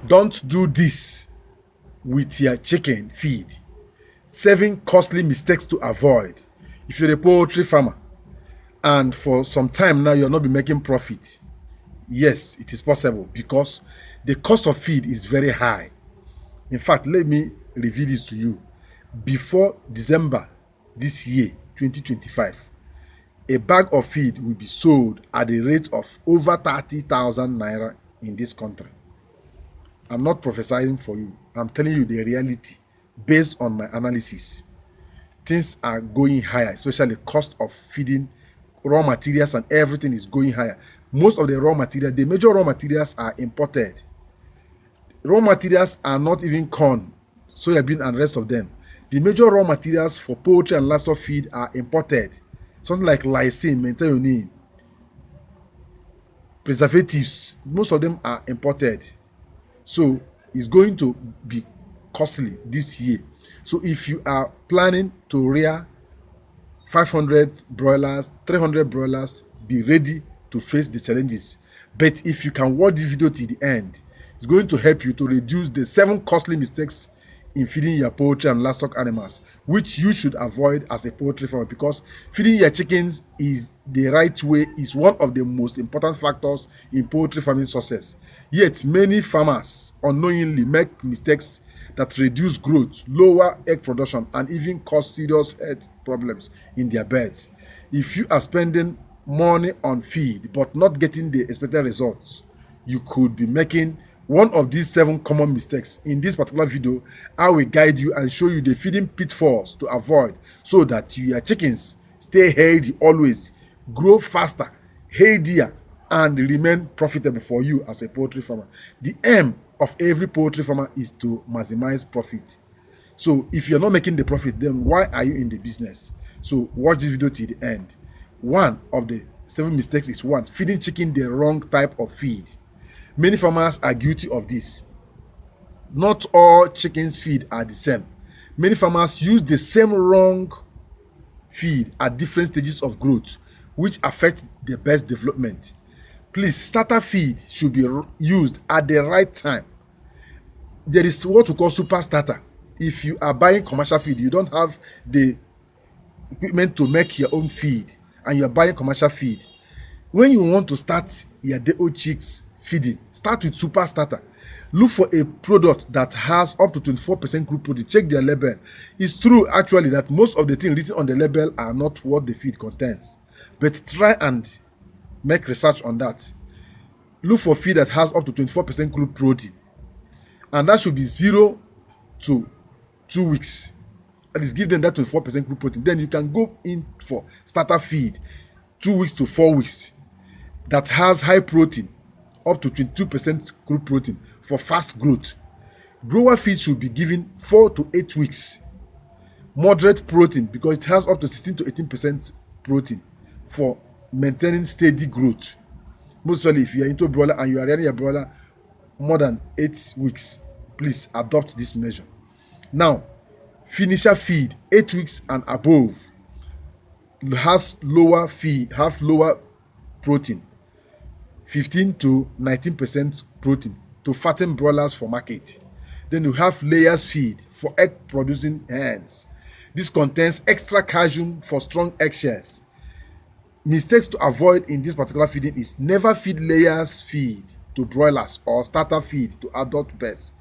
Don't do this with your chicken feed. 7 costly mistakes to avoid. If you're a poultry farmer and for some time now you're not be making profit, yes, it is possible because the cost of feed is very high. In fact, let me reveal this to you. Before December this year, 2025, a bag of feed will be sold at the rate of over 30,000 naira in this country. I'm not prophesying for you. I'm telling you the reality based on my analysis. Things are going higher, especially the cost of feeding, raw materials and everything is going higher. Most of the raw materials, the major raw materials are imported. Raw materials are not even corn, soybean and rest of them. The major raw materials for poultry and livestock feed are imported. Something like lysine, methionine, preservatives, most of them are imported. So it's going to be costly this year. So if you are planning to rear 500 broilers, 300 broilers, be ready to face the challenges. But if you can watch this video to the end, it's going to help you to reduce the 7 costly mistakes in feeding your poultry and livestock animals, which you should avoid as a poultry farmer, because feeding your chickens is the right way, is one of the most important factors in poultry farming success. Yet many farmers unknowingly make mistakes that reduce growth, lower egg production, and even cause serious health problems in their birds. If you are spending money on feed but not getting the expected results, you could be making one of these 7 common mistakes. In this particular video, I will guide you and show you the feeding pitfalls to avoid so that your chickens stay healthy always, grow faster, healthier, and remain profitable for you as a poultry farmer. The aim of every poultry farmer is to maximize profit. So if you're not making the profit, then why are you in the business? So watch this video till the end. One of the 7 mistakes is 1, feeding chicken the wrong type of feed. Many farmers are guilty of this. Not all chickens feed are the same. Many farmers use the same wrong feed at different stages of growth, which affect the best development. Please, starter feed should be used at the right time. There is what we call super starter. If you are buying commercial feed, you don't have the equipment to make your own feed, and you are buying commercial feed. When you want to start your day-old chicks feeding, start with super starter. Look for a product that has up to 24% crude protein. Check their label. It's true actually that most of the things written on the label are not what the feed contains, but try and make research on that. Look for feed that has up to 24% crude protein, and that should be 0 to 2 weeks. At least give them that 24% crude protein. Then you can go in for starter feed 2 weeks to 4 weeks that has high protein, up to 22% crude protein for fast growth. Grower feed should be given 4 to 8 weeks. Moderate protein, because it has up to 16 to 18% protein for maintaining steady growth. Most especially if you are into broiler and you are rearing a broiler more than 8 weeks, please adopt this measure. Now, finisher feed 8 weeks and above has lower feed, have lower protein, 15 to 19% protein to fatten broilers for market. Then you have layers feed for egg producing hens. This contains extra calcium for strong eggshells. Mistakes to avoid in this particular feeding is never feed layers feed to broilers or starter feed to adult birds.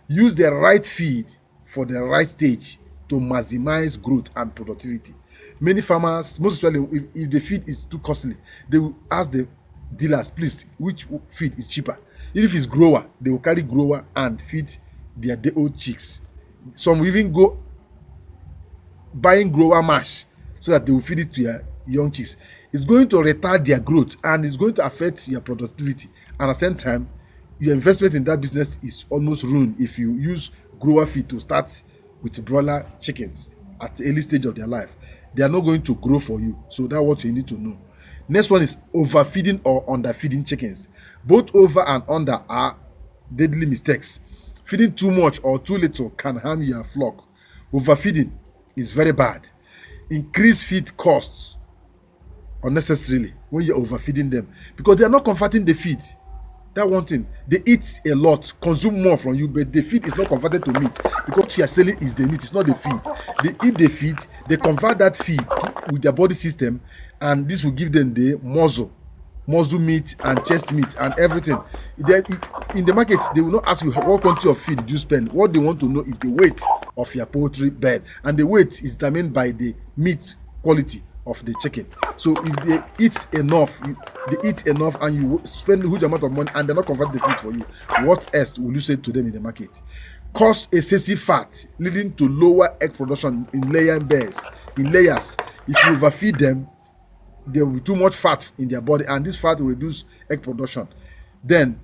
Use the right feed for the right stage to maximize growth and productivity. Many farmers, most especially if the feed is too costly, they will ask the dealers, please, which feed is cheaper. If it's grower, they will carry grower and feed their day-old chicks. Some will even go buying grower mash so that they will feed it to your young chicks. It's going to retard their growth and it's going to affect your productivity. And at the same time, your investment in that business is almost ruined if you use grower feed to start with broiler chickens at the early stage of their life. They are not going to grow for you. So that's what you need to know. Next one is overfeeding or underfeeding chickens. Both over and under are deadly mistakes. Feeding too much or too little can harm your flock. Overfeeding is very bad. Increase feed costs unnecessarily when you're overfeeding them because they are not converting the feed. That one thing, they eat a lot, consume more from you, but the feed is not converted to meat because what you are selling is the meat, it's not the feed. They eat the feed, they convert that feed with their body system, and this will give them the muscle meat and chest meat and everything. In the market, they will not ask you what quantity of feed did you spend. What they want to know is the weight of your poultry bed, and the weight is determined by the meat quality of the chicken. So if they eat enough, and you spend a huge amount of money and they're not convert the feed for you, what else will you say to them in the market? Cause excessive fat, leading to lower egg production in laying birds. In layers, if you overfeed them, there will be too much fat in their body, and this fat will reduce egg production. Then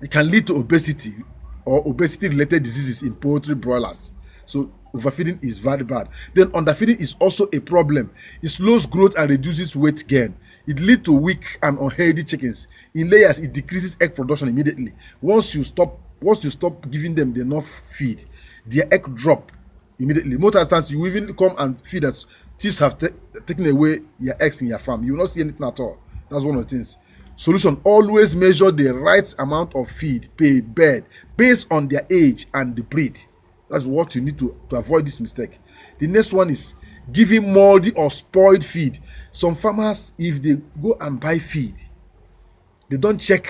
it can lead to obesity or obesity related diseases in poultry broilers. So overfeeding is very bad. Then underfeeding is also a problem. It slows growth and reduces weight gain. It leads to weak and unhealthy chickens. In layers, it decreases egg production immediately. Once you stop giving them enough feed, their egg drop immediately. Most of the times, you even come and feed us. Thieves have taken away your eggs in your farm. You will not see anything at all. That's one of the things. Solution: always measure the right amount of feed per bird based on their age and the breed. That's what you need to avoid this mistake. The next one is giving moldy or spoiled feed. Some farmers, if they go and buy feed, they don't check.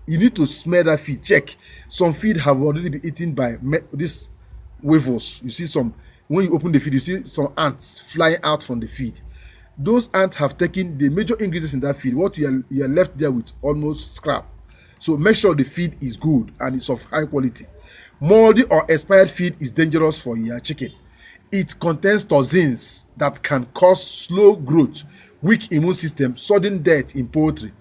You need to smell that feed. Check. Some feed have already been eaten by these weevils. You see some. When you open the feed, you see some ants flying out from the feed. Those ants have taken the major ingredients in that feed. What you are left there with almost scrap. So make sure the feed is good and it's of high quality. Moldy or expired feed is dangerous for your chicken. It contains toxins that can cause slow growth, weak immune system, sudden death in poultry.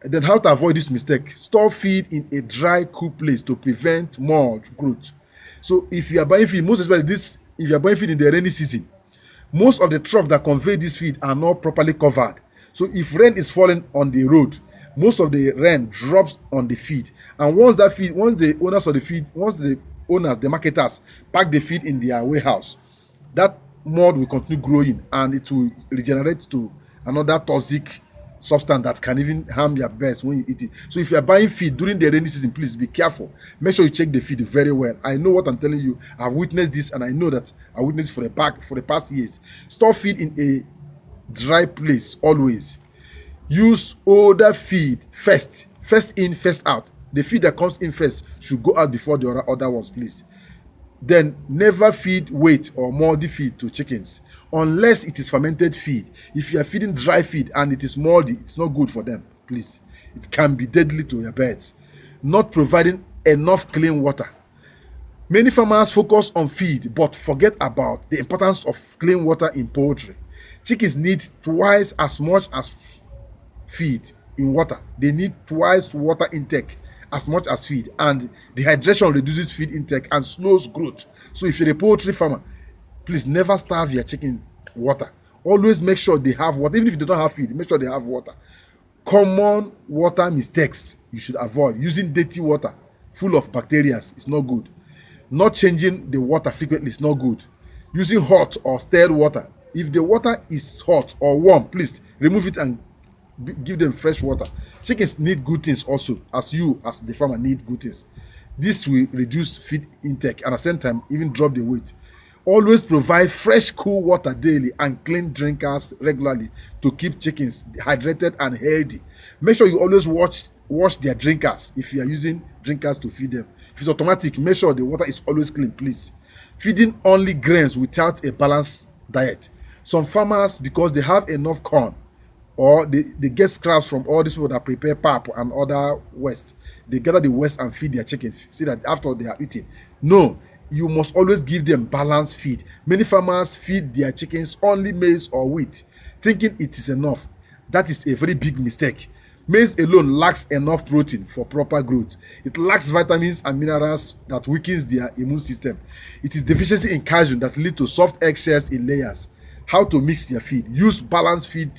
Then how to avoid this mistake? Store feed in a dry, cool place to prevent mold growth. So if you are buying feed, most especially this, if you are buying feed in the rainy season, most of the trucks that convey this feed are not properly covered. So if rain is falling on the road, most of the rain drops on the feed. And once the marketers pack the feed in their warehouse, that mold will continue growing and it will regenerate to another toxic substance that can even harm your birds when you eat it. So if you are buying feed during the rainy season, please be careful. Make sure you check the feed very well. I know what I'm telling you. I've witnessed this, and I know that I witnessed for the past years. Store feed in a dry place always. Use older feed first in, first out. The feed that comes in first should go out before the other ones, please. Then never feed wet or moldy feed to chickens unless it is fermented feed. If you are feeding dry feed and it is moldy, it's not good for them, please. It can be deadly to your birds. Not providing enough clean water. Many farmers focus on feed but forget about the importance of clean water in poultry. Chickens need twice as much as feed in water. They need twice water intake as much as feed, and dehydration reduces feed intake and slows growth. So if you're a poultry farmer, please never starve your chicken water. Always make sure they have water. Even if they don't have feed, make sure they have water. Common water mistakes you should avoid: using dirty water full of bacteria is not good. Not changing the water frequently is not good. Using hot or stirred water. If the water is hot or warm, please remove it and give them fresh water. Chickens need good things also, as the farmer need good things. This will reduce feed intake and at the same time even drop the weight. Always provide fresh, cool water daily and clean drinkers regularly to keep chickens hydrated and healthy. Make sure you always wash their drinkers if you are using drinkers to feed them. If it's automatic, make sure the water is always clean, please. Feeding only grains without a balanced diet. Some farmers, because they have enough corn, or they get scraps from all these people that prepare pap and other waste, they gather the waste and feed their chicken, see that after they are eating. No, you must always give them balanced feed. Many farmers feed their chickens only maize or wheat, thinking it is enough. That is a very big mistake. Maize alone lacks enough protein for proper growth. It lacks vitamins and minerals that weakens their immune system. It is deficiency in calcium that leads to soft eggshells in layers. How to mix your feed? Use balanced feed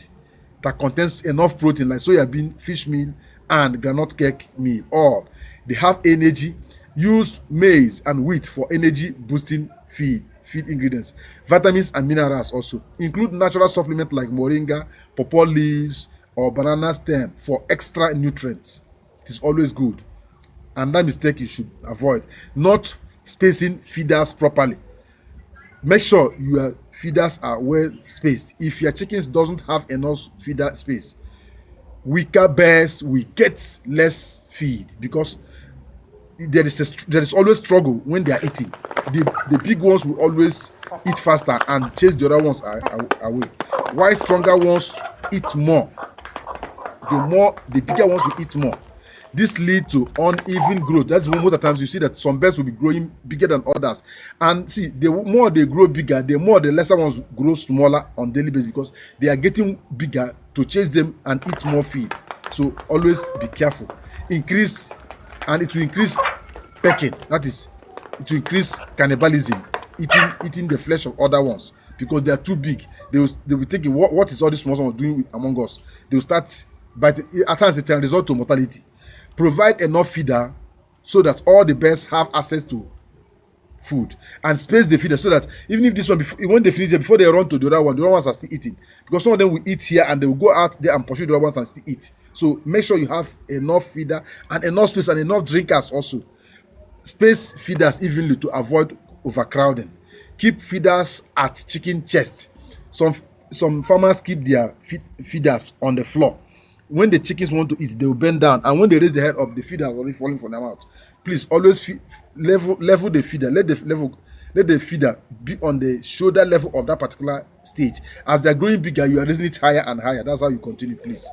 that contains enough protein like soya bean, fish meal, and groundnut cake meal. Or they have energy. Use maize and wheat for energy boosting feed ingredients. Vitamins and minerals also. Include natural supplements like moringa, pawpaw leaves, or banana stem for extra nutrients. It is always good. And that mistake you should avoid. Not spacing feeders properly. Make sure your feeders are well spaced. If your chickens doesn't have enough feeder space, weaker birds will get less feed, because there is always struggle when they are eating. The big ones will always eat faster and chase the other ones away. While stronger ones eat more. The bigger ones will eat more. This leads to uneven growth. That's when most of the times you see that some birds will be growing bigger than others. And see, the more they grow bigger, the more the lesser ones grow smaller on daily basis, because they are getting bigger to chase them and eat more feed. So always be careful. Increase, and it will increase pecking. That is, it will increase cannibalism, eating the flesh of other ones, because they are too big. They will think, what is all this small ones doing among us? They will start biting. At times it can result to mortality. Provide enough feeder so that all the birds have access to food, and space the feeder so that even if this one, when they finish it, before they run to the other ones are still eating, because some of them will eat here and they will go out there and pursue the other ones and still eat. So make sure you have enough feeder and enough space and enough drinkers also. Space feeders evenly to avoid overcrowding. Keep feeders at chicken chest. Some farmers keep their feeders on the floor. When the chickens want to eat, they will bend down, and when they raise their head up, the feeder is already falling from their mouth. Please always level the feeder. Let the feeder be on the shoulder level of that particular stage. As they are growing bigger, you are raising it higher and higher. That's how you continue, please.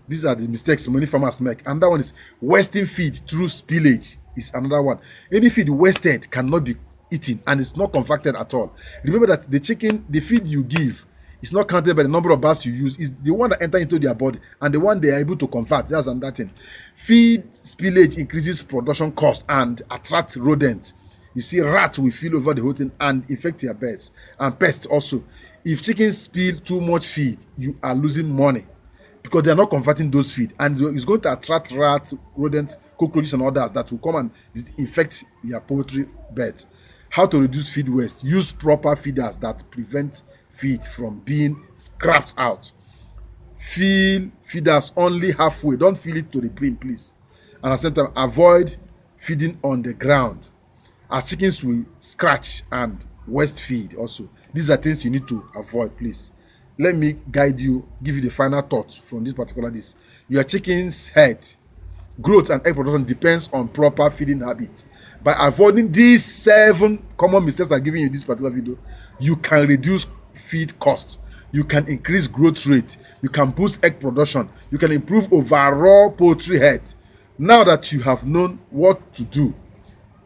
These are the mistakes many farmers make. And that one is wasting feed through spillage. Is another one. Any feed wasted cannot be eaten, and it's not compacted at all. Remember that the feed you give, it's not counted by the number of bars you use. It's the one that enter into their body and the one they are able to convert. That's another thing. Feed spillage increases production cost and attracts rodents. You see, rats will fill over the whole thing and infect your birds, and pests also. If chickens spill too much feed, you are losing money, because they are not converting those feed, and it's going to attract rats, rodents, cockroaches, and others that will come and infect your poultry beds. How to reduce feed waste? Use proper feeders that prevent feed from being scrapped out. Fill feeders only halfway. Don't fill it to the brim, please. And at the same time, avoid feeding on the ground, as chickens will scratch and waste feed also. These are things you need to avoid, please. Let me guide you, give you the final thoughts from this particular this. Your chicken's health, growth, and egg production depends on proper feeding habits. By avoiding these 7 common mistakes I'm giving you in this particular video, you can reduce feed cost, you can increase growth rate, you can boost egg production, you can improve overall poultry health. Now that you have known what to do,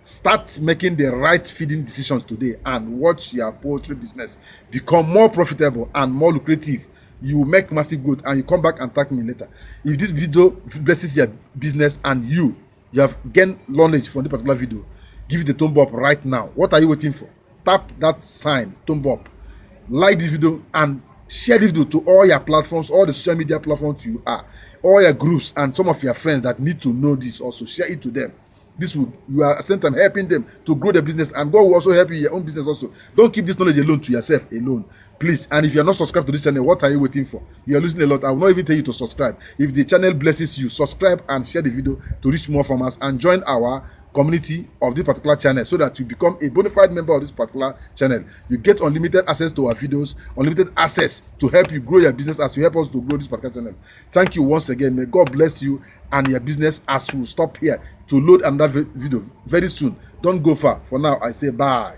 start making the right feeding decisions today and watch your poultry business become more profitable and more lucrative. You will make massive growth, and you come back and thank me later. If this video blesses your business and you have gained knowledge from this particular video, give it a thumb up right now. What are you waiting for? Tap that sign, thumb up. Like this video and share this video to all your platforms, all the social media platforms you are, all your groups, and some of your friends that need to know this also. Share it to them. This will, you are at the same time helping them to grow their business, and God will also help you in your own business also. Don't keep this knowledge alone to yourself alone, please. And if you are not subscribed to this channel, what are you waiting for? You are losing a lot. I will not even tell you to subscribe. If the channel blesses you, subscribe and share the video to reach more farmers, and join our community of this particular channel, so that you become a bona fide member of this particular channel. You get unlimited access to our videos, unlimited access to help you grow your business as you help us to grow this particular channel. Thank you once again. May God bless you and your business, as we stop here to load another video very soon. Don't go far. For now, I say bye.